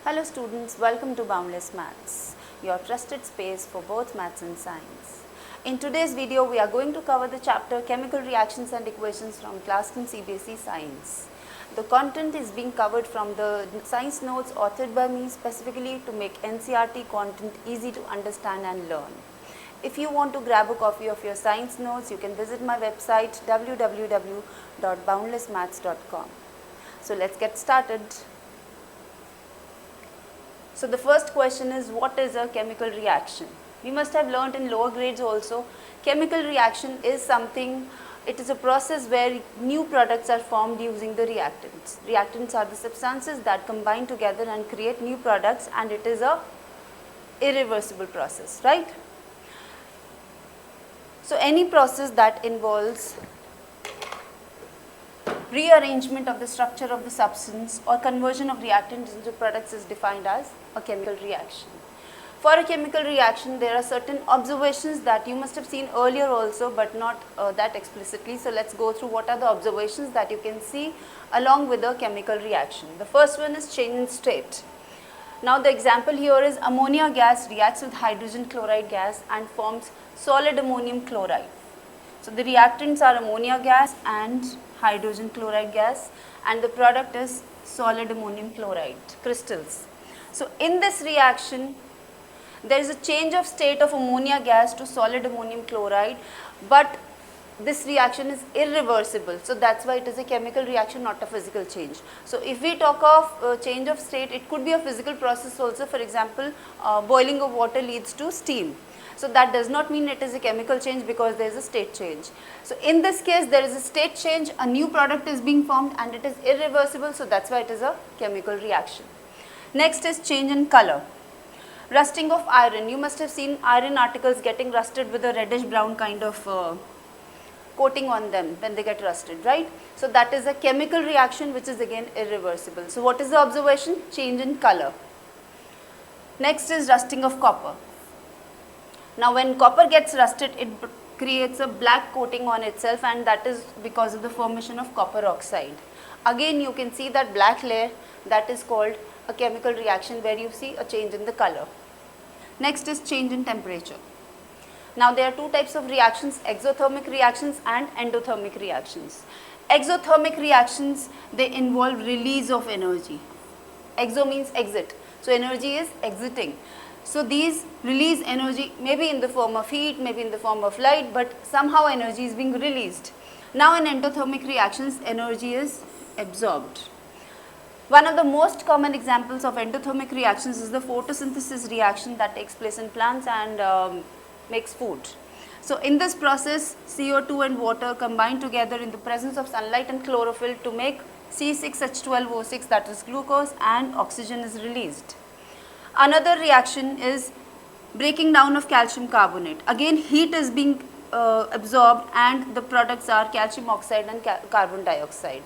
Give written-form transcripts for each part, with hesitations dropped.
Hello students, welcome to Boundless Maths, your trusted space for both maths and science. In today's video, we are going to cover the chapter Chemical Reactions and Equations from Class X CBSE Science. The content is being covered from the science notes authored by me specifically to make NCERT content easy to understand and learn. If you want to grab a copy of your science notes, you can visit my website www.boundlessmaths.com. So let's get started. So the first question is, what is a chemical reaction? We must have learnt in lower grades also. Chemical reaction is something, it is a process where new products are formed using the reactants. Reactants are the substances that combine together and create new products, and it is a irreversible process, right? So any process that involves rearrangement of the structure of the substance or conversion of reactants into products is defined as a chemical reaction. For a chemical reaction, there are certain observations that you must have seen earlier also, but not that explicitly. So let's go through what are the observations that you can see along with a chemical reaction. The first one is change in state. Now the example here is ammonia gas reacts with hydrogen chloride gas and forms solid ammonium chloride. So the reactants are ammonia gas and hydrogen chloride gas, and the product is solid ammonium chloride crystals. So in this reaction, there is a change of state of ammonia gas to solid ammonium chloride, but this reaction is irreversible. So that's why it is a chemical reaction, not a physical change. So if we talk of change of state, it could be a physical process also. For example, boiling of water leads to steam. So that does not mean it is a chemical change because there is a state change. So in this case, there is a state change, a new product is being formed and it is irreversible. So that's why it is a chemical reaction. Next is change in color. Rusting of iron. You must have seen iron articles getting rusted with a reddish brown kind of coating on them when they get rusted, right? So that is a chemical reaction which is again irreversible. So what is the observation? Change in color. Next is rusting of copper. Now when copper gets rusted, it creates a black coating on itself, and that is because of the formation of copper oxide. Again you can see that black layer, that is called a chemical reaction where you see a change in the color. Next is change in temperature. Now there are two types of reactions, exothermic reactions and endothermic reactions. Exothermic reactions, they involve release of energy. Exo means exit. So energy is exiting. So these release energy maybe in the form of heat, maybe in the form of light, but somehow energy is being released. Now in endothermic reactions, energy is absorbed. One of the most common examples of endothermic reactions is the photosynthesis reaction that takes place in plants and makes food. So in this process, CO2 and water combine together in the presence of sunlight and chlorophyll to make C6H12O6, that is glucose, and oxygen is released. Another reaction is breaking down of calcium carbonate. Again, heat is being absorbed and the products are calcium oxide and carbon dioxide.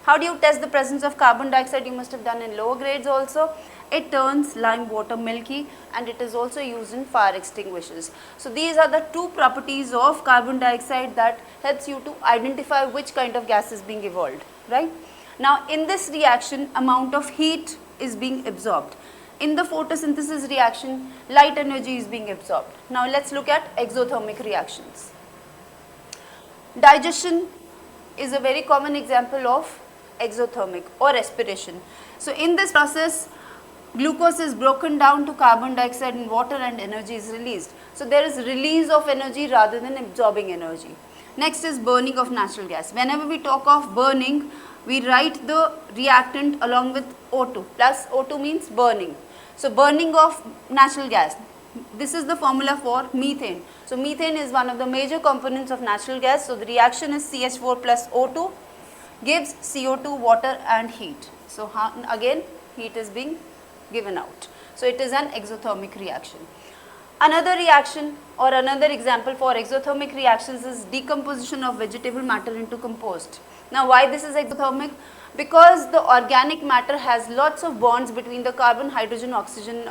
How do you test the presence of carbon dioxide? You must have done in lower grades also. It turns lime water milky, and it is also used in fire extinguishers. So these are the two properties of carbon dioxide that helps you to identify which kind of gas is being evolved, right? Now in this reaction, amount of heat is being absorbed. In the photosynthesis reaction, light energy is being absorbed. Now let's look at exothermic reactions. Digestion is a very common example of exothermic or respiration. So in this process, glucose is broken down to carbon dioxide and water, and energy is released. So there is release of energy rather than absorbing energy. Next is burning of natural gas. Whenever we talk of burning, we write the reactant along with O2. Plus O2 means burning. So burning of natural gas. This is the formula for methane. So methane is one of the major components of natural gas. So the reaction is CH4 plus O2 gives CO2, water and heat. So again heat is being given out. So it is an exothermic reaction. Another reaction or another example for exothermic reactions is decomposition of vegetable matter into compost. Now why this is exothermic? Because the organic matter has lots of bonds between the carbon, hydrogen, oxygen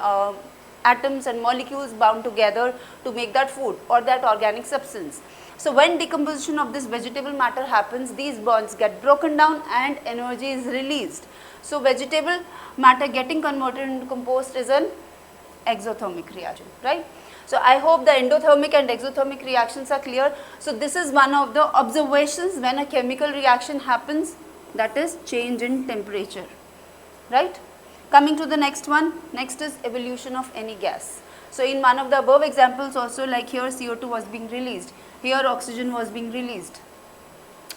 atoms and molecules bound together to make that food or that organic substance. So when decomposition of this vegetable matter happens, these bonds get broken down and energy is released. So vegetable matter getting converted into compost is an exothermic reaction, right? So I hope the endothermic and exothermic reactions are clear. So this is one of the observations when a chemical reaction happens, that is change in temperature, right? Coming to the next one, next is evolution of any gas. So in one of the above examples also, like here CO2 was being released, here oxygen was being released,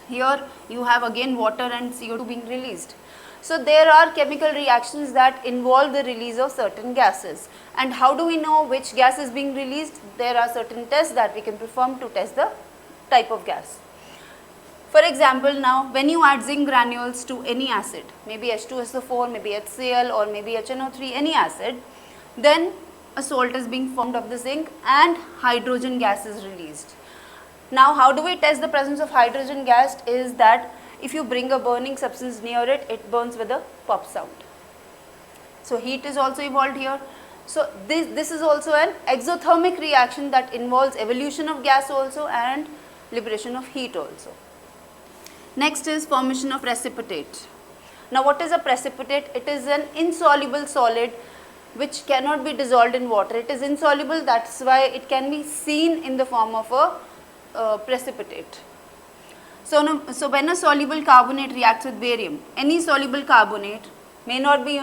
here you have again water and CO2 being released. So there are chemical reactions that involve the release of certain gases. And how do we know which gas is being released? There are certain tests that we can perform to test the type of gas. For example, now when you add zinc granules to any acid, maybe H2SO4, maybe HCl or maybe HNO3, any acid, then a salt is being formed of the zinc and hydrogen gas is released. Now how do we test the presence of hydrogen gas is that if you bring a burning substance near it, it burns with a pop sound. So heat is also evolved here. So this is also an exothermic reaction that involves evolution of gas also and liberation of heat also. Next is formation of precipitate. Now what is a precipitate? It is an insoluble solid which cannot be dissolved in water. It is insoluble, that's why it can be seen in the form of a precipitate. So when a soluble carbonate reacts with barium, any soluble carbonate, may not be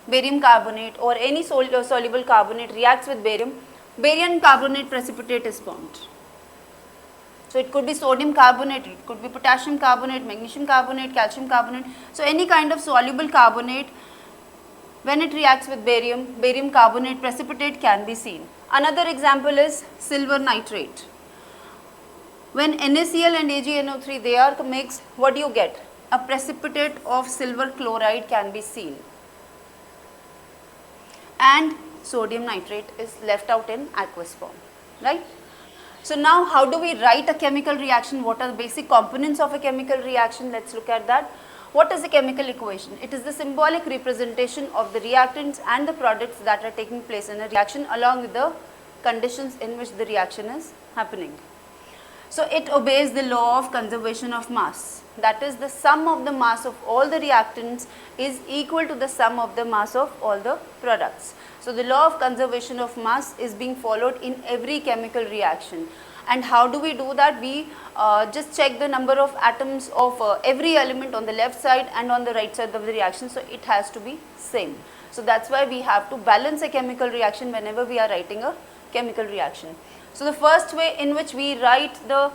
barium carbonate or any soluble carbonate reacts with barium, barium carbonate precipitate is formed. So it could be sodium carbonate, it could be potassium carbonate, magnesium carbonate, calcium carbonate. So any kind of soluble carbonate, when it reacts with barium, barium carbonate precipitate can be seen. Another example is silver nitrate. When NaCl and AgNO3 they are mixed, what do you get? A precipitate of silver chloride can be seen. And sodium nitrate is left out in aqueous form, right? So now how do we write a chemical reaction? What are the basic components of a chemical reaction? Let's look at that. What is a chemical equation? It is the symbolic representation of the reactants and the products that are taking place in a reaction along with the conditions in which the reaction is happening. So it obeys the law of conservation of mass. That is, the sum of the mass of all the reactants is equal to the sum of the mass of all the products. So the law of conservation of mass is being followed in every chemical reaction. And how do we do that? We just check the number of atoms of every element on the left side and on the right side of the reaction. So it has to be same. So that's why we have to balance a chemical reaction whenever we are writing a chemical reaction. So the first way in which we write the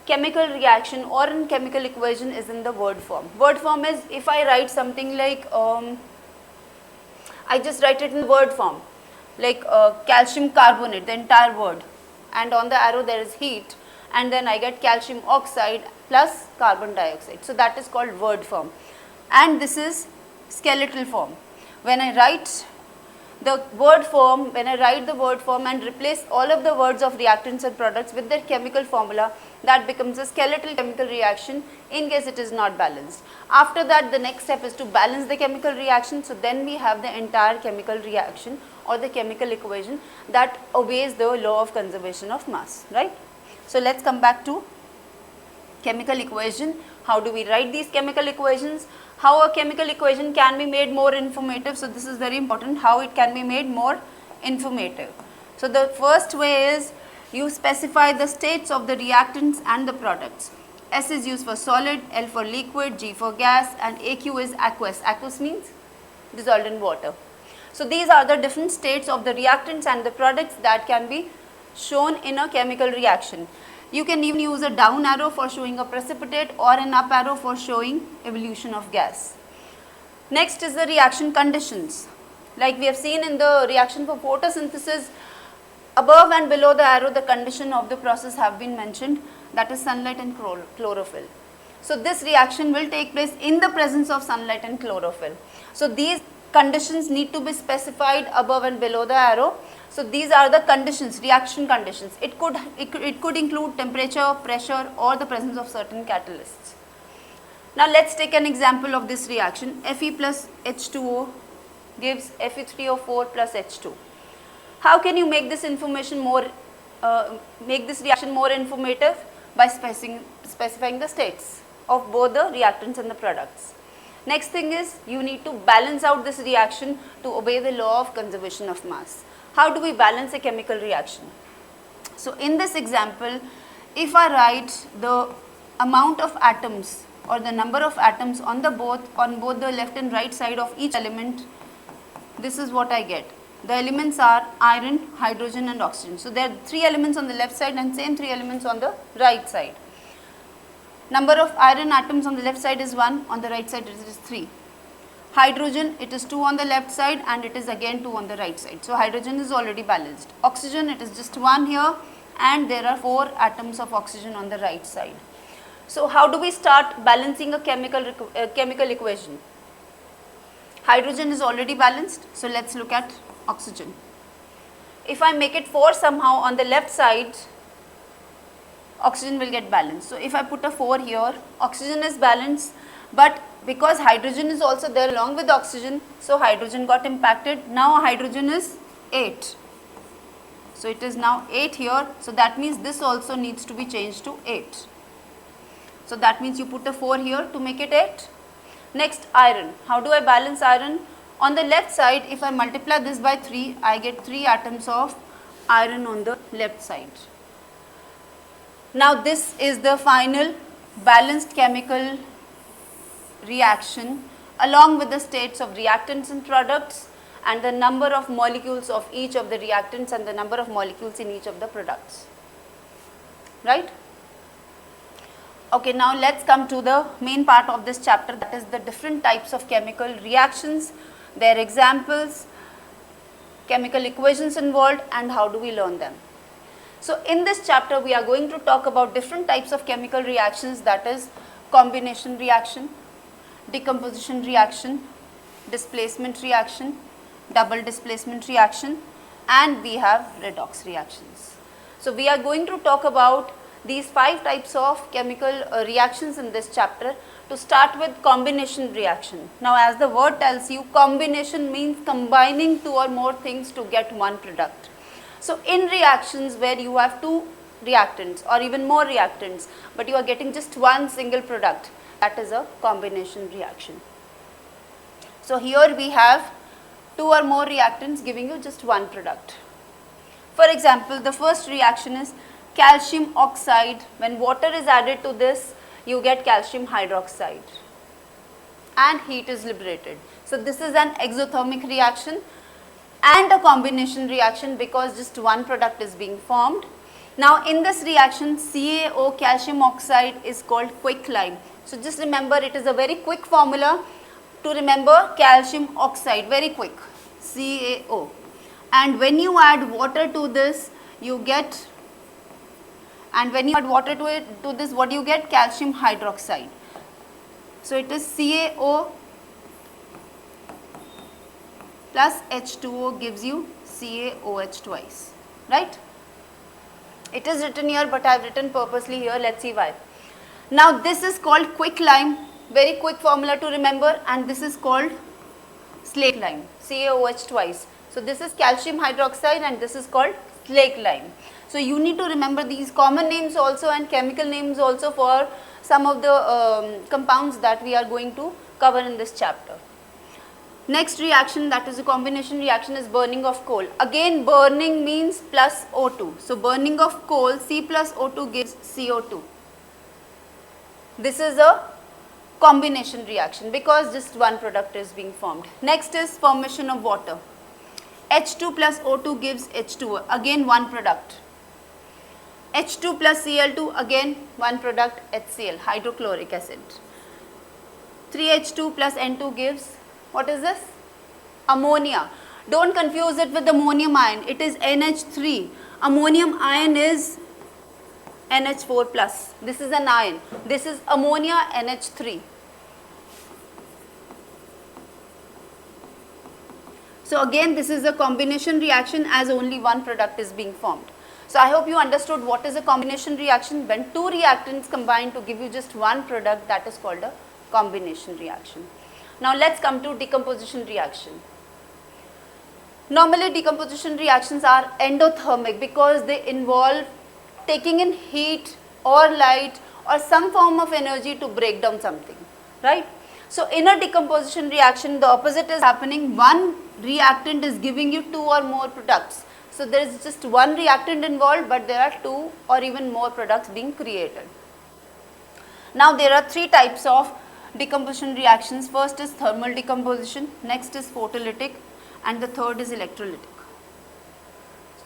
chemical reaction or in chemical equation is in the word form. Word form is if I write something like, I just write it in word form, like calcium carbonate, the entire word, and on the arrow there is heat, and then I get calcium oxide plus carbon dioxide. So that is called word form. And this is skeletal form. When I write the word form, when I write the word form and replace all of the words of reactants and products with their chemical formula, that becomes a skeletal chemical reaction in case it is not balanced. After that, the next step is to balance the chemical reaction. So then we have the entire chemical reaction or the chemical equation that obeys the law of conservation of mass, right? So let's come back to chemical equation. How do we write these chemical equations? How a chemical equation can be made more informative. So this is very important, how it can be made more informative. So the first way is you specify the states of the reactants and the products. S is used for solid, L for liquid, G for gas, and AQ is aqueous. Aqueous means dissolved in water. So these are the different states of the reactants and the products that can be shown in a chemical reaction. You can even use a down arrow for showing a precipitate or an up arrow for showing evolution of gas. Next is the reaction conditions. Like we have seen in the reaction for photosynthesis, above and below the arrow the condition of the process have been mentioned, that is sunlight and chlorophyll. So this reaction will take place in the presence of sunlight and chlorophyll. So these conditions need to be specified above and below the arrow. So these are the conditions, reaction conditions. It could include temperature, pressure, or the presence of certain catalysts. Now let's take an example of this reaction. Fe plus H2O gives Fe3O4 plus H2. How can you make this information more make this reaction more informative by specifying the states of both the reactants and the products. Next thing is you need to balance out this reaction to obey the law of conservation of mass. How do we balance a chemical reaction? So in this example, if I write the amount of atoms or the number of atoms on both the left and right side of each element, this is what I get. The elements are iron, hydrogen and oxygen. So there are 3 elements on the left side and same 3 elements on the right side. Number of iron atoms on the left side is 1, on the right side it is 3. Hydrogen, it is 2 on the left side and it is again 2 on the right side. So hydrogen is already balanced. Oxygen, it is just 1 here and there are 4 atoms of oxygen on the right side. So how do we start balancing a chemical equation? Hydrogen is already balanced, so let's look at oxygen. If I make it 4 somehow on the left side, oxygen will get balanced. So if I put a 4 here, oxygen is balanced, but because hydrogen is also there along with oxygen, so hydrogen got impacted. Now hydrogen is 8. So it is now 8 here, so that means this also needs to be changed to 8. So that means you put a 4 here to make it 8. Next, iron. How do I balance iron? On the left side, if I multiply this by 3, I get 3 atoms of iron on the left side. Now this is the final balanced chemical reaction along with the states of reactants and products and the number of molecules of each of the reactants and the number of molecules in each of the products. Right? Okay, now let's come to the main part of this chapter, that is the different types of chemical reactions, their examples, chemical equations involved and how do we learn them. So in this chapter we are going to talk about different types of chemical reactions, that is combination reaction, decomposition reaction, displacement reaction, double displacement reaction and we have redox reactions. So we are going to talk about these 5 types of chemical reactions in this chapter. To start with combination reaction. Now as the word tells you, combination means combining 2 or more things to get one product. So in reactions where you have 2 reactants or even more reactants but you are getting just one single product, that is a combination reaction. So here we have 2 or more reactants giving you just one product. For example, the first reaction is calcium oxide. When water is added to this, you get calcium hydroxide and heat is liberated. So this is an exothermic reaction and a combination reaction because just one product is being formed. Now in this reaction, CaO, calcium oxide, is called quicklime. So just remember, it is a very quick formula to remember calcium oxide, very quick, CaO. And when you add water to this, you get, and when you add water to this, what do you get? Calcium hydroxide. So it is CaO plus H2O gives you CaOH twice, right? It is written here but I have written purposely here, let's see why. Now this is called quicklime, very quick formula to remember, and this is called slake lime, CaOH twice. So this is calcium hydroxide and this is called slake lime. So you need to remember these common names also and chemical names also for some of the compounds that we are going to cover in this chapter. Next reaction, that is a combination reaction, is burning of coal. Again, burning means plus O2. So burning of coal, C plus O2 gives CO2. This is a combination reaction because just one product is being formed. Next is formation of water. H2 plus O2 gives H2O, again one product. H2 plus Cl2, again one product, HCl, hydrochloric acid. 3H2 plus N2 gives, what is this? Ammonia. Don't confuse it with ammonium ion, it is NH3. Ammonium ion is NH4 plus. This is an ion. This is ammonia NH3. So again, this is a combination reaction as only one product is being formed. So I hope you understood what is a combination reaction. When 2 reactants combine to give you just one product, that is called a combination reaction. Now let's come to decomposition reaction. Normally decomposition reactions are endothermic because they involve taking in heat or light or some form of energy to break down something, right? So in a decomposition reaction, the opposite is happening. One reactant is giving you two or more products. So there is just one reactant involved, but there are two or even more products being created. Now there are three types of decomposition reactions. First is thermal decomposition, next is photolytic, and the third is electrolytic.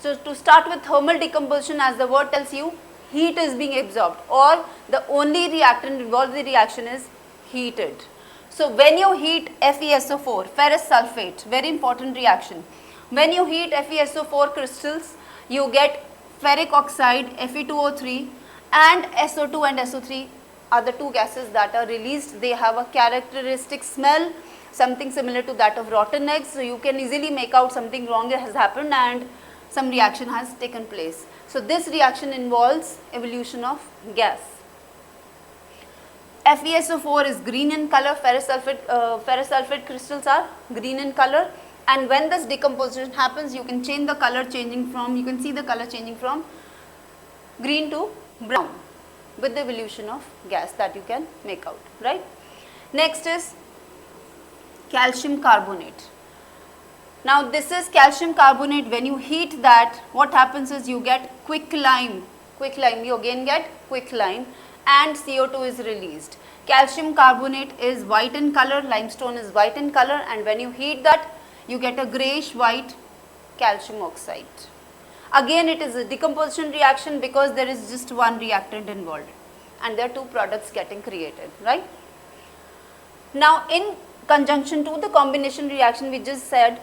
So to start with thermal decomposition, as the word tells you, heat is being absorbed, or the only reactant involved in the reaction is heated. So when you heat FeSO4, ferrous sulfate, very important reaction. When you heat FeSO4 crystals, you get ferric oxide, Fe2O3, and SO2 and SO3 are the two gases that are released. They have a characteristic smell, something similar to that of rotten eggs. So you can easily make out something wrong has happened and some reaction has taken place. So this reaction involves evolution of gas. FeSO4 is green in color, ferrous sulfate crystals are green in color, and when this decomposition happens, you can change the color you can see the color changing from green to brown with the evolution of gas that you can make out, right? Next is calcium carbonate. Now this is calcium carbonate. When you heat that, what happens is you get quicklime, you again get quicklime, and CO2 is released. Calcium carbonate is white in color, limestone is white in color, and when you heat that, you get a greyish white calcium oxide. Again, it is a decomposition reaction because there is just one reactant involved and there are two products getting created, right? Now in conjunction to the combination reaction we just said,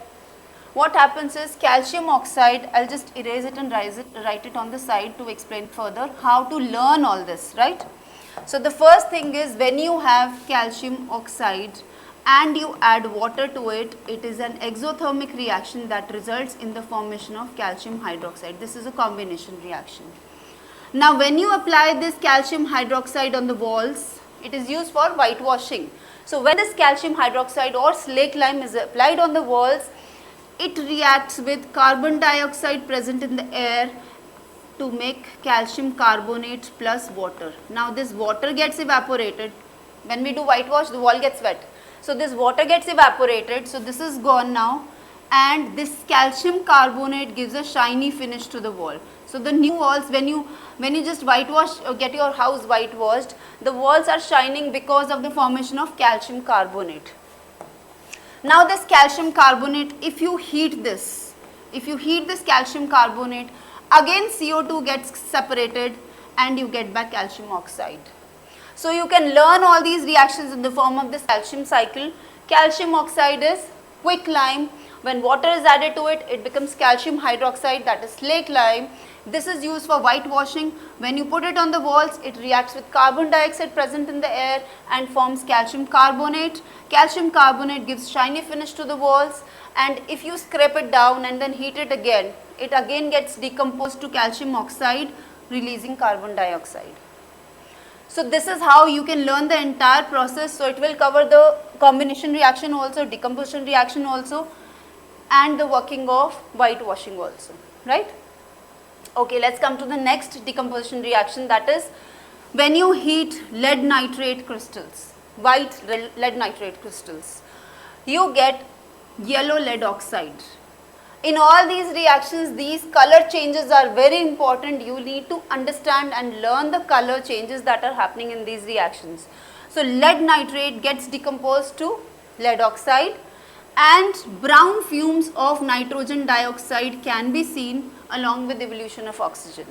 what happens is calcium oxide, I'll just erase it and write it on the side to explain further how to learn all this, right? So the first thing is, when you have calcium oxide and you add water to it, it is an exothermic reaction that results in the formation of calcium hydroxide. This is a combination reaction. Now when you apply this calcium hydroxide on the walls, it is used for whitewashing. So when this calcium hydroxide or slake lime is applied on the walls, it reacts with carbon dioxide present in the air to make calcium carbonate plus water. Now this water gets evaporated. When we do whitewash, the wall gets wet. So this water gets evaporated, so this is gone now, and this calcium carbonate gives a shiny finish to the wall. So the new walls, when you just whitewash or get your house whitewashed, the walls are shining because of the formation of calcium carbonate. Now this calcium carbonate, if you heat this calcium carbonate, again CO2 gets separated and you get back calcium oxide. So you can learn all these reactions in the form of this calcium cycle. Calcium oxide is quicklime. When water is added to it, it becomes calcium hydroxide, that is slake lime. This is used for whitewashing. When you put it on the walls, it reacts with carbon dioxide present in the air and forms calcium carbonate. Calcium carbonate gives shiny finish to the walls, and if you scrape it down and then heat it again gets decomposed to calcium oxide, releasing carbon dioxide. So this is how you can learn the entire process. So it will cover the combination reaction also, decomposition reaction also, and the working of whitewashing also, right? Okay, let's come to the next decomposition reaction, that is when you heat lead nitrate crystals, white lead nitrate crystals, you get yellow lead oxide. In all these reactions, these color changes are very important. You need to understand and learn the color changes that are happening in these reactions. So lead nitrate gets decomposed to lead oxide, and brown fumes of nitrogen dioxide can be seen along with evolution of oxygen.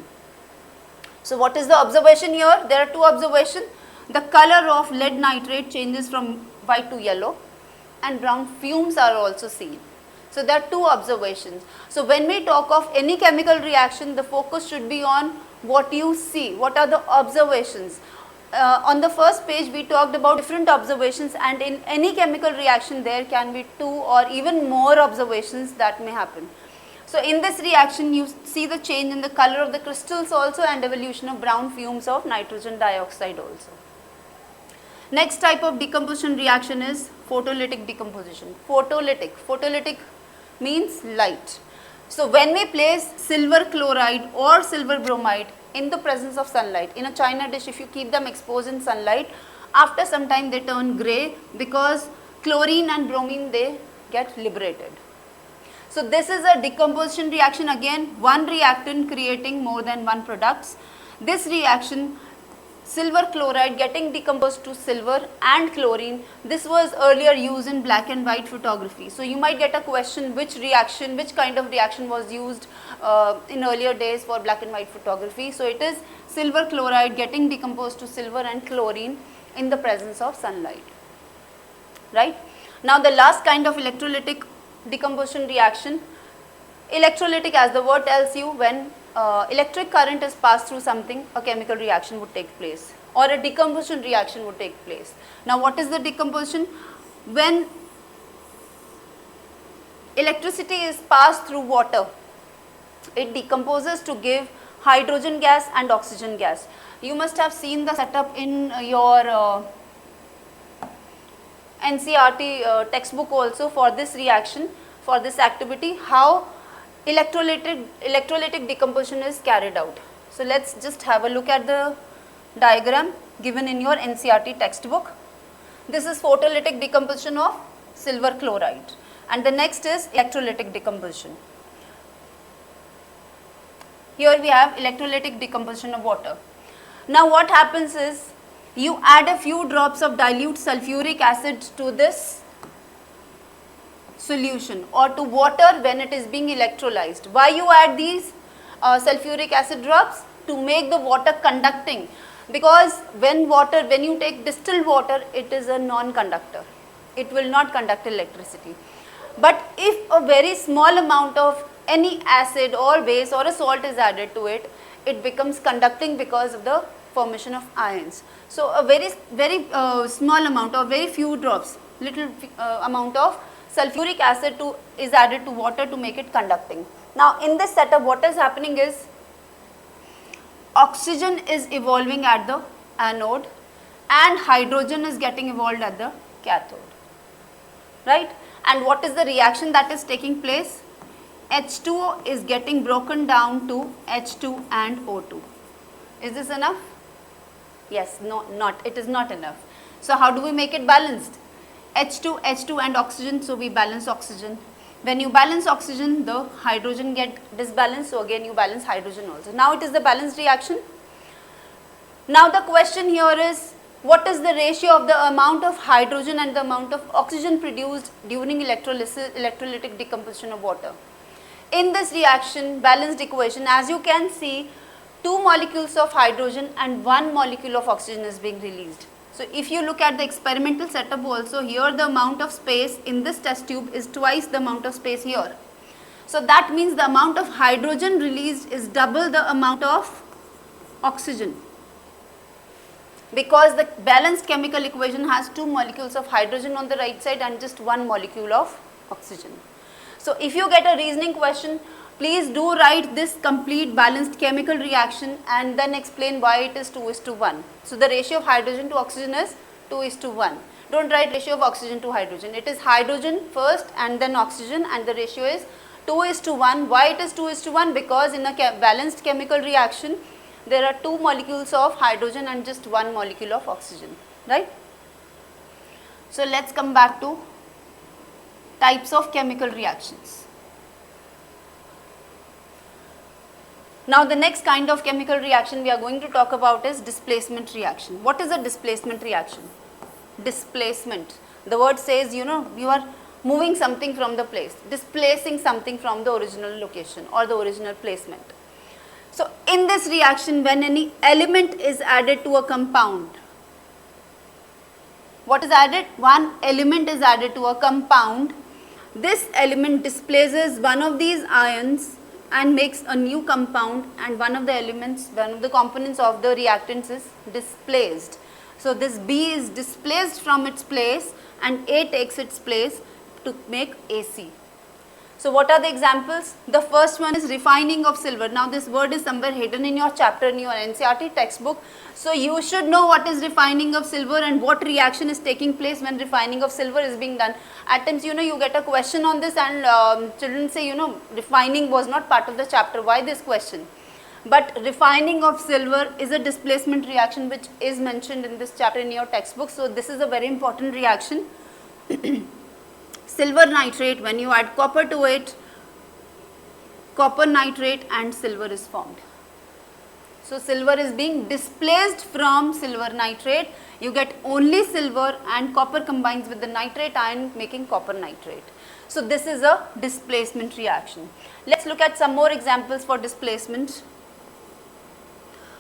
So what is the observation here? There are two observations. The color of lead nitrate changes from white to yellow, and brown fumes are also seen. So there are two observations. So when we talk of any chemical reaction, the focus should be on what you see, what are the observations. On the first page we talked about different observations, and in any chemical reaction there can be two or even more observations that may happen. So in this reaction you see the change in the color of the crystals also, and evolution of brown fumes of nitrogen dioxide also. Next type of decomposition reaction is photolytic decomposition. Photolytic means light. So when we place silver chloride or silver bromide in the presence of sunlight, in a china dish, if you keep them exposed in sunlight, after some time they turn grey because chlorine and bromine, they get liberated. So this is a decomposition reaction, again one reactant creating more than one products. This reaction, silver chloride getting decomposed to silver and chlorine, this was earlier used in black and white photography. So you might get a question, which kind of reaction was used in earlier days for black and white photography. So it is silver chloride getting decomposed to silver and chlorine in the presence of sunlight, right? Now the last kind of electrolytic decomposition reaction, electrolytic, as the word tells you, when electric current is passed through something, a chemical reaction would take place or a decomposition reaction would take place. Now what is the decomposition? When electricity is passed through water, it decomposes to give hydrogen gas and oxygen gas. You must have seen the setup in your NCERT textbook also for this reaction, for this activity, how electrolytic decomposition is carried out. So let's just have a look at the diagram given in your NCERT textbook. This is photolytic decomposition of silver chloride and the next is electrolytic decomposition. Here we have electrolytic decomposition of water. Now what happens is, you add a few drops of dilute sulfuric acid to this solution or to water when it is being electrolyzed. Why you add these sulfuric acid drops? To make the water conducting, because when you take distilled water, it is a non-conductor. It will not conduct electricity. But if a very small amount of any acid or base or a salt is added to it, it becomes conducting because of the formation of ions. So a very small amount or very few drops, little amount of sulfuric acid is added to water to make it conducting. Now in this setup, what is happening is, oxygen is evolving at the anode and hydrogen is getting evolved at the cathode, right? And what is the reaction that is taking place? H2O is getting broken down to H2 and O2. Is this enough? Yes, no, not. It is not enough. So how do we make it balanced? H2, H2 and oxygen, so we balance oxygen. When you balance oxygen, the hydrogen get disbalanced, so again you balance hydrogen also. Now it is the balanced reaction. Now the question here is, what is the ratio of the amount of hydrogen and the amount of oxygen produced during electrolytic decomposition of water? In this reaction, balanced equation, as you can see, 2 molecules of hydrogen and 1 molecule of oxygen is being released. So if you look at the experimental setup also, here the amount of space in this test tube is twice the amount of space here. So that means the amount of hydrogen released is double the amount of oxygen, because the balanced chemical equation has 2 molecules of hydrogen on the right side and just 1 molecule of oxygen. So if you get a reasoning question, please do write this complete balanced chemical reaction and then explain why it is 2:1. So the ratio of hydrogen to oxygen is 2:1. Don't write ratio of oxygen to hydrogen. It is hydrogen first and then oxygen, and the ratio is 2:1. Why it is 2:1? Because in a balanced chemical reaction, there are 2 molecules of hydrogen and just 1 molecule of oxygen, right? So let's come back to types of chemical reactions. Now the next kind of chemical reaction we are going to talk about is displacement reaction. What is a displacement reaction? Displacement. The word says, you are moving something from the place, displacing something from the original location or the original placement. So in this reaction, when any element is added to a compound, what is added? One element is added to a compound. This element displaces one of these ions and makes a new compound, and one of the components of the reactants is displaced. So this B is displaced from its place and A takes its place to make AC. So what are the examples? The first one is refining of silver. Now this word is somewhere hidden in your chapter in your NCERT textbook. So you should know what is refining of silver and what reaction is taking place when refining of silver is being done. At times, you know, you get a question on this and children say, you know, refining was not part of the chapter. Why this question? But refining of silver is a displacement reaction which is mentioned in this chapter in your textbook. So this is a very important reaction. Silver nitrate, when you add copper to it, copper nitrate and silver is formed. So silver is being displaced from silver nitrate. You get only silver and copper combines with the nitrate ion making copper nitrate. So this is a displacement reaction. Let's look at some more examples for displacement.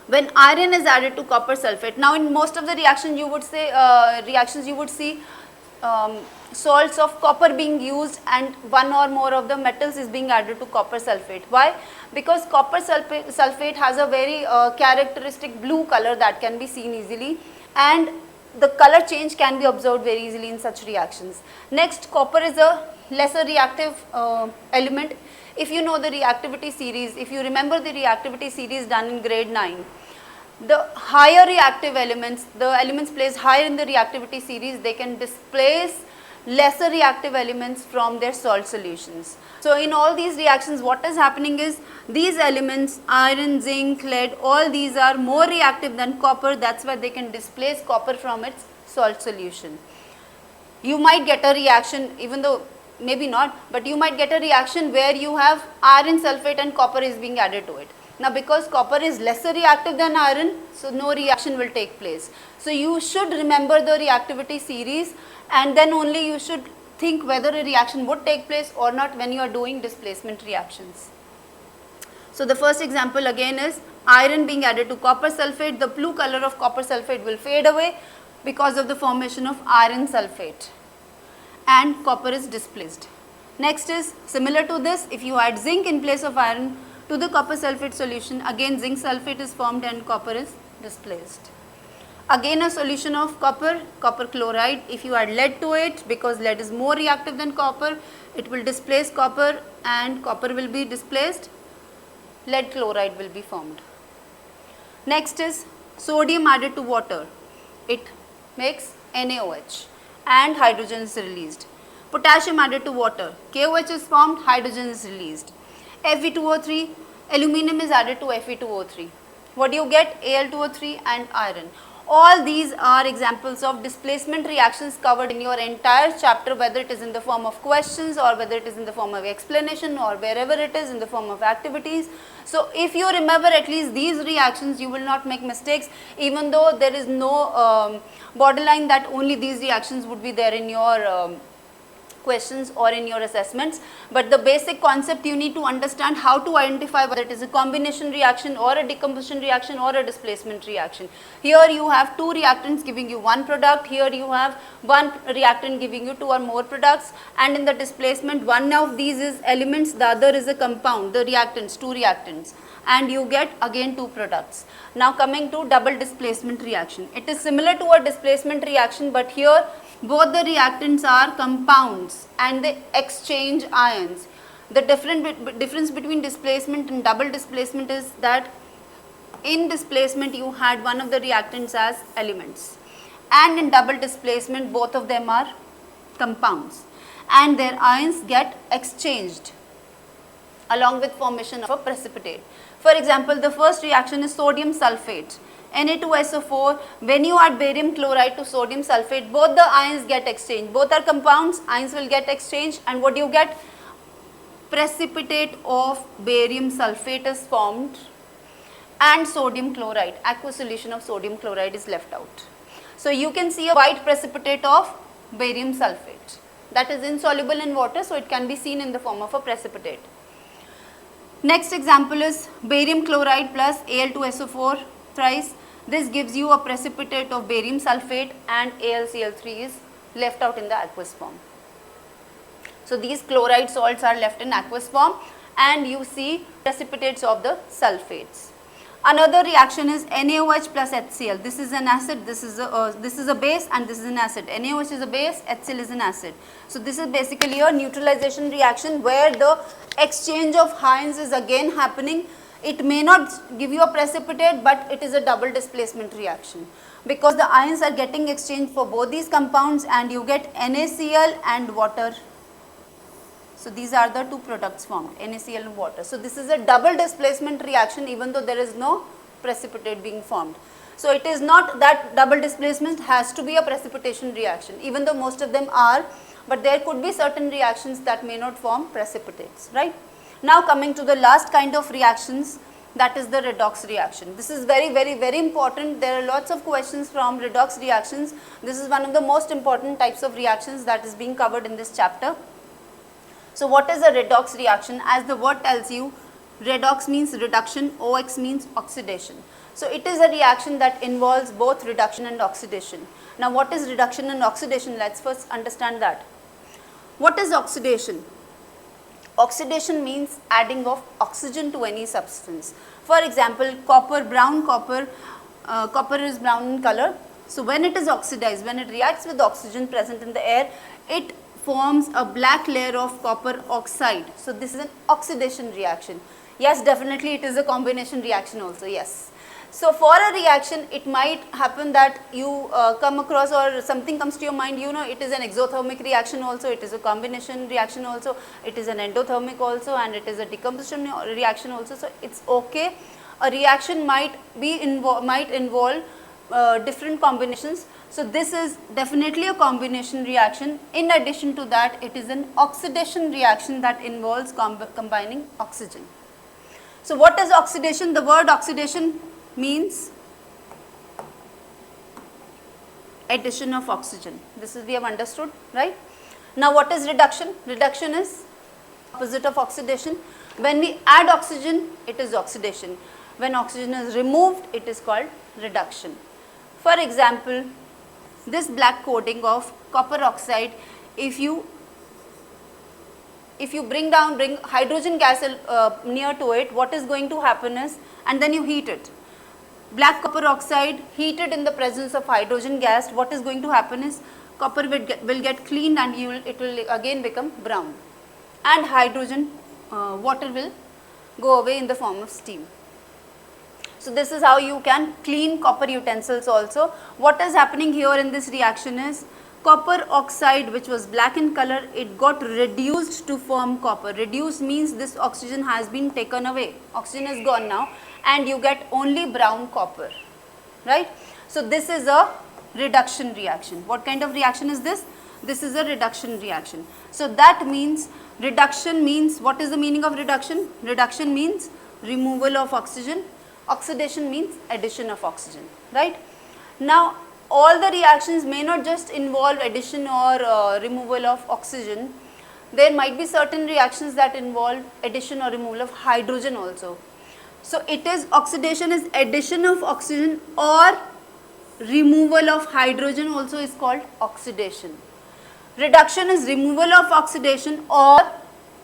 When iron is added to copper sulfate. Now in most of the reactions you would see salts of copper being used and one or more of the metals is being added to copper sulfate. Why? Because copper sulfate has a very characteristic blue color that can be seen easily, and the color change can be observed very easily in such reactions. Next, copper is a lesser reactive element. If you know the reactivity series, if you remember the reactivity series done in grade 9, the higher reactive elements, the elements placed higher in the reactivity series, they can displace lesser reactive elements from their salt solutions. So in all these reactions, what is happening is these elements, iron, zinc, lead, all these are more reactive than copper. That's why they can displace copper from its salt solution. You might get a reaction, even though maybe not, but you might get a reaction where you have iron sulfate and copper is being added to it. Now because copper is lesser reactive than iron, so no reaction will take place. So you should remember the reactivity series and then only you should think whether a reaction would take place or not when you are doing displacement reactions. So the first example again is iron being added to copper sulfate. The blue color of copper sulfate will fade away because of the formation of iron sulfate and copper is displaced. Next is similar to this, if you add zinc in place of iron to the copper sulfate solution, again zinc sulfate is formed and copper is displaced. Again a solution of copper, copper chloride, if you add lead to it, because lead is more reactive than copper, it will displace copper and copper will be displaced, lead chloride will be formed. Next is sodium added to water, it makes NaOH and hydrogen is released. Potassium added to water, KOH is formed, hydrogen is released. Fe2O3, aluminum is added to Fe2O3. What do you get? Al2O3 and iron. All these are examples of displacement reactions covered in your entire chapter, whether it is in the form of questions or whether it is in the form of explanation or wherever it is in the form of activities. So if you remember at least these reactions, you will not make mistakes, even though there is no borderline that only these reactions would be there in your questions or in your assessments, but the basic concept you need to understand how to identify whether it is a combination reaction or a decomposition reaction or a displacement reaction. Here you have two reactants giving you one product, here you have one reactant giving you two or more products, and in the displacement one of these is elements, the other is a compound, the reactants, two reactants, and you get again two products. Now coming to double displacement reaction, it is similar to a displacement reaction, but here both the reactants are compounds and they exchange ions. The difference between displacement and double displacement is that in displacement you had one of the reactants as elements, and in double displacement both of them are compounds and their ions get exchanged along with formation of a precipitate. For example, the first reaction is sodium sulfate, Na2SO4. When you add barium chloride to sodium sulfate, both the ions get exchanged. Both are compounds, ions will get exchanged, and what do you get? Precipitate of barium sulfate is formed and sodium chloride, aqueous solution of sodium chloride is left out. So you can see a white precipitate of barium sulfate that is insoluble in water, so it can be seen in the form of a precipitate. Next example is barium chloride plus Al2SO4 thrice. This gives you a precipitate of barium sulfate and AlCl3 is left out in the aqueous form. So these chloride salts are left in aqueous form and you see precipitates of the sulfates. Another reaction is NaOH plus HCl. This is an acid, this is a base, and this is an acid. NaOH is a base, HCl is an acid. So this is basically a neutralization reaction where the exchange of ions is again happening. It may not give you a precipitate, but it is a double displacement reaction because the ions are getting exchanged for both these compounds and you get NaCl and water. So these are the two products formed, NaCl and water. So this is a double displacement reaction even though there is no precipitate being formed. So it is not that double displacement has to be a precipitation reaction, even though most of them are, but there could be certain reactions that may not form precipitates, right? Now coming to the last kind of reactions, that is the redox reaction. This is very important. There are lots of questions from redox reactions. This is one of the most important types of reactions that is being covered in this chapter. So what is a redox reaction? As the word tells you, redox means reduction, OX means oxidation. So it is a reaction that involves both reduction and oxidation. Now what is reduction and oxidation? Let's first understand that. What is oxidation? Oxidation means adding of oxygen to any substance. For example, copper, brown copper, copper is brown in color. So when it is oxidized, when it reacts with oxygen present in the air, it forms a black layer of copper oxide. So this is an oxidation reaction. Yes, definitely it is a combination reaction also, yes. So for a reaction, it might happen that you come across or something comes to your mind, you know, it is an exothermic reaction also, it is a combination reaction also, it is an endothermic also, and it is a decomposition reaction also. So it's okay. A reaction might involve different combinations. So this is definitely a combination reaction. In addition to that, it is an oxidation reaction that involves combining oxygen. So what is oxidation? The word oxidation means addition of oxygen. This is we have understood, right? Now what is reduction? Reduction is opposite of oxidation. When we add oxygen, it is oxidation. When oxygen is removed, it is called reduction. For example, this black coating of copper oxide, if you bring hydrogen gas near to it, what is going to happen is, and then you heat it. Black copper oxide heated in the presence of hydrogen gas, what is going to happen is copper will get cleaned and it will again become brown, and hydrogen water will go away in the form of steam. So this is how you can clean copper utensils also. What is happening here in this reaction is copper oxide, which was black in color, it got reduced to form copper. Reduced means this oxygen has been taken away. Oxygen is gone now and you get only brown copper, right? So this is a reduction reaction. What kind of reaction is this? This is a reduction reaction. So that means reduction means, what is the meaning of reduction? Reduction means removal of oxygen. Oxidation means addition of oxygen, right? Now all the reactions may not just involve addition or removal of oxygen. There might be certain reactions that involve addition or removal of hydrogen also. So it is oxidation is addition of oxygen or removal of hydrogen also is called oxidation. Reduction is removal of oxidation or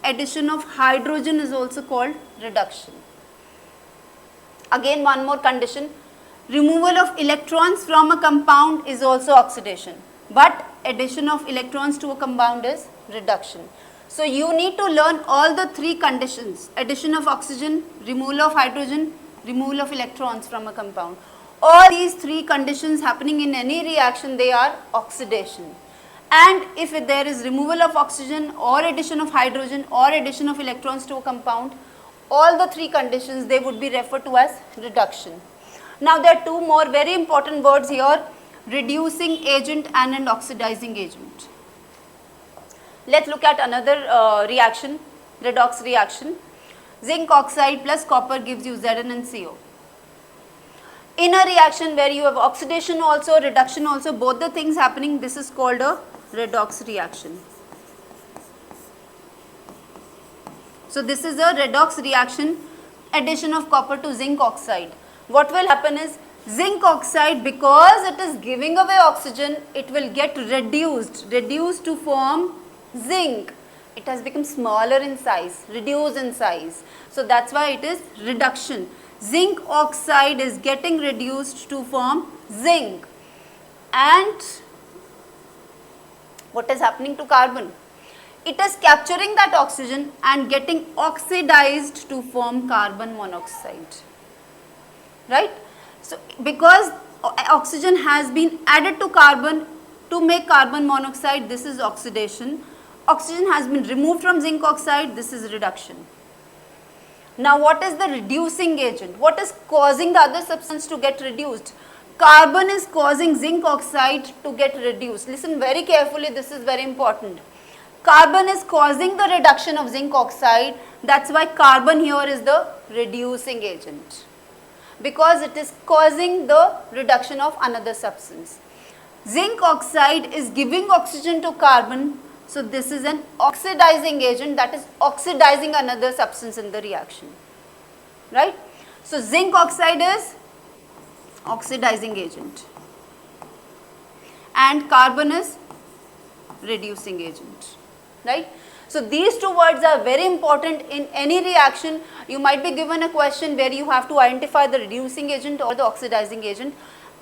addition of hydrogen is also called reduction. Again one more condition, removal of electrons from a compound is also oxidation, but addition of electrons to a compound is reduction. So you need to learn all the three conditions: addition of oxygen, removal of hydrogen, removal of electrons from a compound. All these three conditions happening in any reaction, they are oxidation. And if there is removal of oxygen or addition of hydrogen or addition of electrons to a compound, all the three conditions, they would be referred to as reduction. Now there are two more very important words here, reducing agent and an oxidizing agent. Let's look at another reaction, redox reaction. Zinc oxide plus copper gives you Zn and CO. In a reaction where you have oxidation also, reduction also, both the things happening, this is called a redox reaction. So this is a redox reaction, addition of copper to zinc oxide. What will happen is zinc oxide, because it is giving away oxygen, it will get reduced to form zinc. It has become smaller in size, reduced in size. So that's why it is reduction. zinc oxide is getting reduced to form zinc, and what is happening to carbon? It is capturing that oxygen and getting oxidized to form carbon monoxide, right? So because oxygen has been added to carbon to make carbon monoxide, this is oxidation. Oxygen has been removed from zinc oxide, this is reduction. Now what is the reducing agent? What is causing the other substance to get reduced? Carbon is causing zinc oxide to get reduced. Listen very carefully, this is very important. Carbon is causing the reduction of zinc oxide, that's why carbon here is the reducing agent, because it is causing the reduction of another substance. Zinc oxide is giving oxygen to carbon, so this is an oxidizing agent, that is oxidizing another substance in the reaction, right? So zinc oxide is oxidizing agent and carbon is reducing agent, right? So these two words are very important in any reaction. You might be given a question where you have to identify the reducing agent or the oxidizing agent.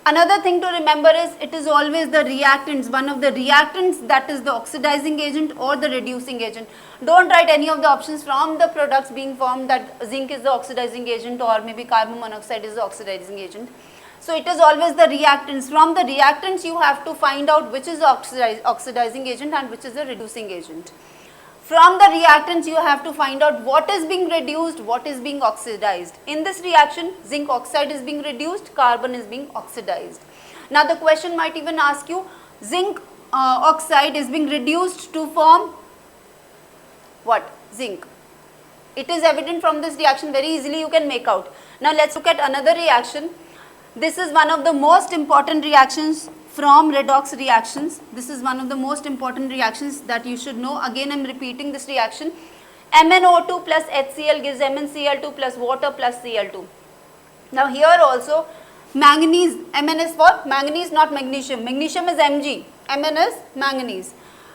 Another thing to remember is it is always the reactants, one of the reactants, that is the oxidizing agent or the reducing agent. Don't write any of the options from the products being formed that zinc is the oxidizing agent or maybe carbon monoxide is the oxidizing agent. So it is always the reactants. From the reactants you have to find out which is the oxidizing agent and which is the reducing agent. From the reactants you have to find out what is being reduced, what is being oxidized. In this reaction, zinc oxide is being reduced, carbon is being oxidized. Now the question might even ask you, zinc oxide is being reduced to form what? Zinc. It is evident from this reaction, very easily you can make out. Now let's look at another reaction. This is one of the most important reactions from redox reactions. This is one of the most important reactions that you should know. Again I am repeating this reaction. MnO2 plus HCl gives MnCl2 plus water plus Cl2. Now here also manganese, Mn is for manganese, not magnesium. Magnesium is Mg, Mn is manganese.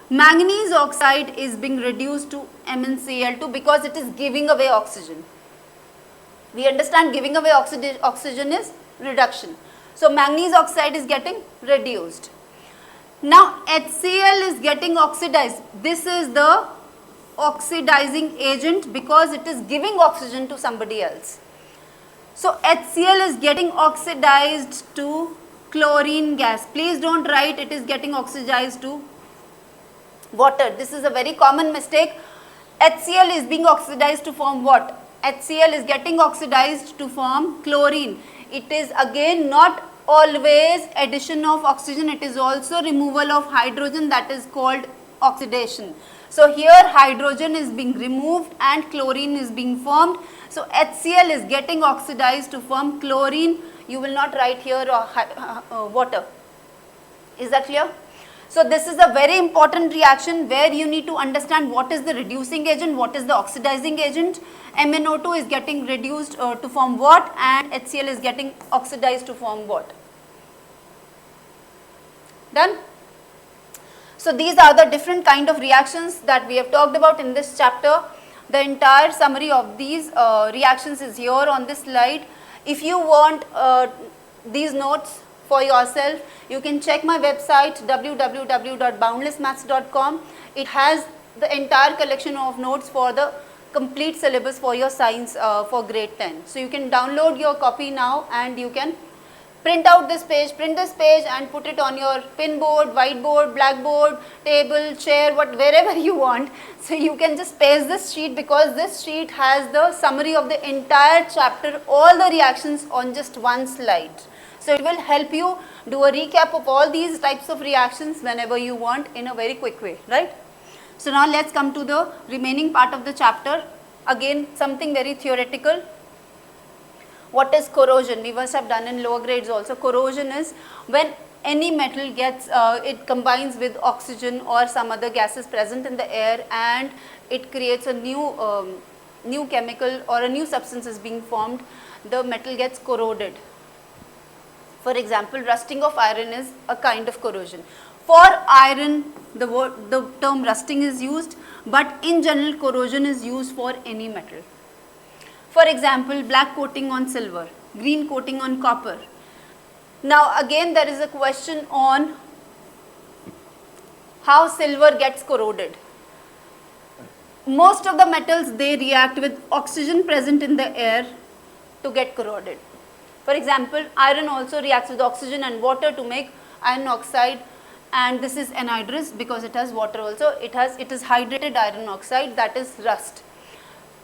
Manganese oxide is being reduced to MnCl2 because it is giving away oxygen. We understand giving away oxygen is reduction. So manganese oxide is getting reduced. Now HCl is getting oxidized. This is the oxidizing agent because it is giving oxygen to somebody else. So HCl is getting oxidized to chlorine gas. Please don't write it is getting oxidized to water. This is a very common mistake. HCl is being oxidized to form what? HCl is getting oxidized to form chlorine. It is again not always addition of oxygen, it is also removal of hydrogen, that is called oxidation. So here hydrogen is being removed and chlorine is being formed. So HCl is getting oxidized to form chlorine. You will not write here water. Is that clear? So this is a very important reaction where you need to understand what is the reducing agent, what is the oxidizing agent. MnO2 is getting reduced to form what, and HCl is getting oxidized to form what. Done? So these are the different kind of reactions that we have talked about in this chapter. The entire summary of these reactions is here on this slide. If you want these notes for yourself, you can check my website www.boundlessmaths.com. It has the entire collection of notes for the complete syllabus for your science for grade 10. So you can download your copy now and you can print out this page, print this page and put it on your pin board, whiteboard, blackboard, table, chair, wherever you want. So you can just paste this sheet because this sheet has the summary of the entire chapter, all the reactions on just one slide. So it will help you do a recap of all these types of reactions whenever you want in a very quick way, right? So now let's come to the remaining part of the chapter. Again, something very theoretical. What is corrosion? We must have done in lower grades also. Corrosion is when any metal gets, it combines with oxygen or some other gases present in the air and it creates a new chemical or a new substance is being formed. The metal gets corroded. For example, rusting of iron is a kind of corrosion. For iron, the term rusting is used, but in general corrosion is used for any metal. For example, black coating on silver, green coating on copper. Now again there is a question on how silver gets corroded. Most of the metals, they react with oxygen present in the air to get corroded. For example, iron also reacts with oxygen and water to make iron oxide, and this is anhydrous because it has water also. It is hydrated iron oxide, that is rust.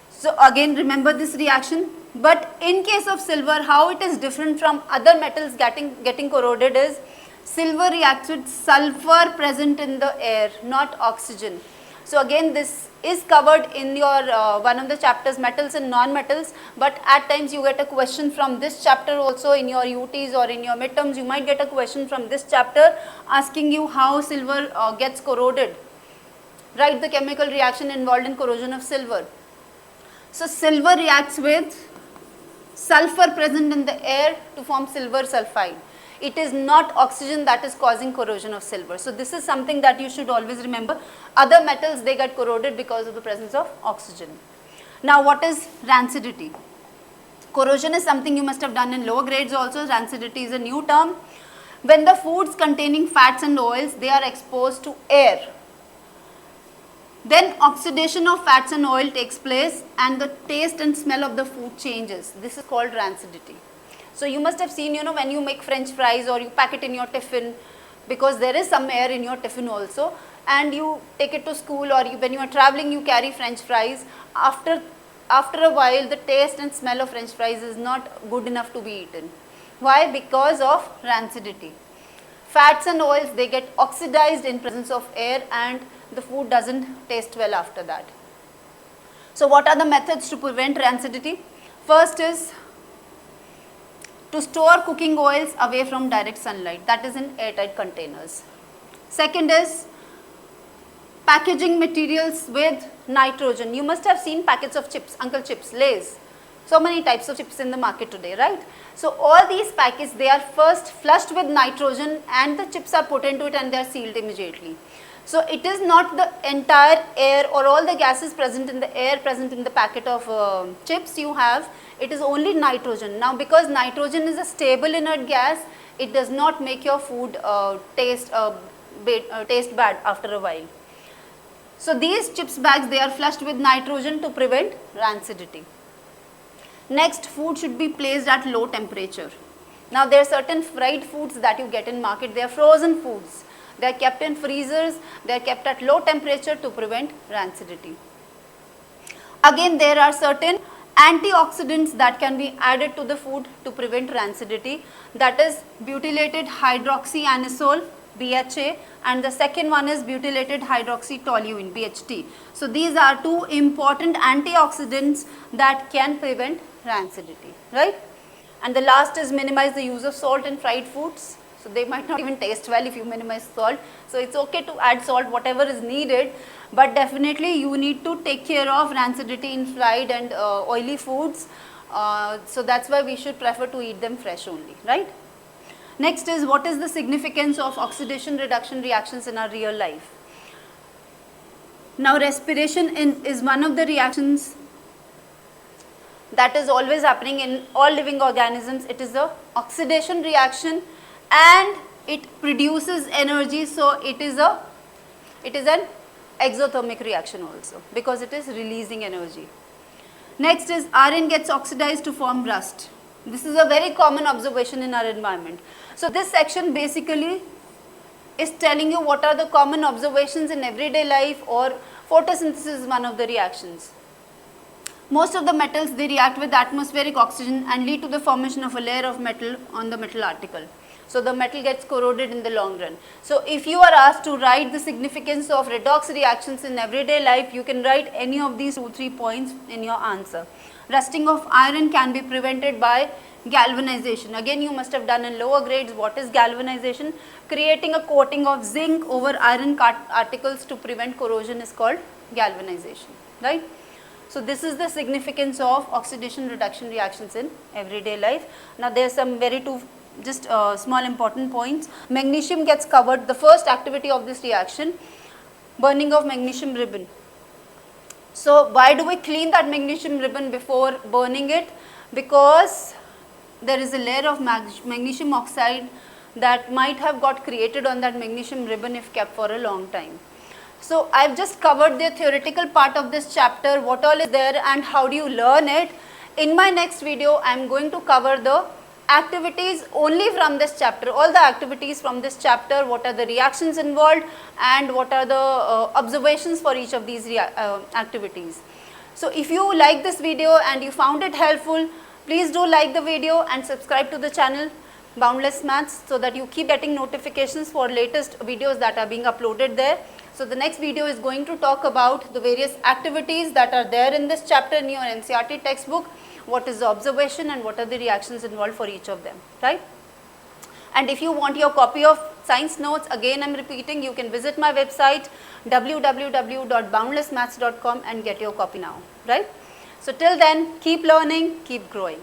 So again remember this reaction. But in case of silver, how it is different from other metals getting corroded is silver reacts with sulfur present in the air, not oxygen. So again this is covered in your one of the chapters, metals and non-metals, but at times you get a question from this chapter also in your UTs or in your midterms. You might get a question from this chapter asking you how silver gets corroded. Write the chemical reaction involved in corrosion of silver. So silver reacts with sulfur present in the air to form silver sulfide. It is not oxygen that is causing corrosion of silver. So this is something that you should always remember. Other metals, they get corroded because of the presence of oxygen. Now what is rancidity? Corrosion is something you must have done in lower grades also. Rancidity is a new term. When the foods containing fats and oils, they are exposed to air, then oxidation of fats and oil takes place and the taste and smell of the food changes. This is called rancidity. So you must have seen, when you make French fries or you pack it in your tiffin, because there is some air in your tiffin also, and you take it to school, or when you are traveling you carry French fries. After a while the taste and smell of French fries is not good enough to be eaten. Why? Because of rancidity. Fats and oils, they get oxidized in presence of air and the food doesn't taste well after that. So what are the methods to prevent rancidity? First is to store cooking oils away from direct sunlight, that is in airtight containers. Second is packaging materials with nitrogen. You must have seen packets of chips, Uncle Chips, Lays. So many types of chips in the market today, right? So all these packets, they are first flushed with nitrogen and the chips are put into it and they are sealed immediately. So it is not the entire air or all the gases present in the air present in the packet of chips you have. It is only nitrogen. Now because nitrogen is a stable inert gas, it does not make your food taste bad after a while. So these chips bags, they are flushed with nitrogen to prevent rancidity. Next, food should be placed at low temperature. Now there are certain fried foods that you get in market, they are frozen foods. They are kept in freezers, they are kept at low temperature to prevent rancidity. Again, there are certain antioxidants that can be added to the food to prevent rancidity, that is butylated hydroxyanisole, BHA, and the second one is butylated hydroxytoluene, BHT. So these are two important antioxidants that can prevent rancidity, right? And the last is minimize the use of salt in fried foods. So they might not even taste well if you minimize salt. So it's okay to add salt whatever is needed, but definitely you need to take care of rancidity in fried and oily foods. So that's why we should prefer to eat them fresh only, right? Next is, what is the significance of oxidation reduction reactions in our real life? Now respiration is one of the reactions that is always happening in all living organisms. It is a oxidation reaction and it produces energy, so it is an exothermic reaction also because it is releasing energy. Next is iron gets oxidized to form rust. This is a very common observation in our environment. So this section basically is telling you what are the common observations in everyday life, or photosynthesis is one of the reactions. Most of the metals, they react with atmospheric oxygen and lead to the formation of a layer of metal on the metal article. So the metal gets corroded in the long run. So if you are asked to write the significance of redox reactions in everyday life, you can write any of these 2-3 points in your answer. Rusting of iron can be prevented by galvanization. Again, you must have done in lower grades what is galvanization. Creating a coating of zinc over iron articles to prevent corrosion is called galvanization, right? So this is the significance of oxidation reduction reactions in everyday life. Now there are some small important points. Magnesium gets covered. The first activity of this reaction, burning of magnesium ribbon. So why do we clean that magnesium ribbon before burning it? Because there is a layer of magnesium oxide that might have got created on that magnesium ribbon if kept for a long time. So I've just covered the theoretical part of this chapter, what all is there and how do you learn it. In my next video, I'm going to cover the activities only from this chapter, all the activities from this chapter, what are the reactions involved and what are the observations for each of these activities. So if you like this video and you found it helpful, please do like the video and subscribe to the channel Boundless Maths so that you keep getting notifications for latest videos that are being uploaded there. So the next video is going to talk about the various activities that are there in this chapter in your NCERT textbook, what is the observation and what are the reactions involved for each of them, right? And if you want your copy of science notes, again I'm repeating, you can visit my website www.boundlessmaths.com and get your copy now, right? So till then, keep learning, keep growing.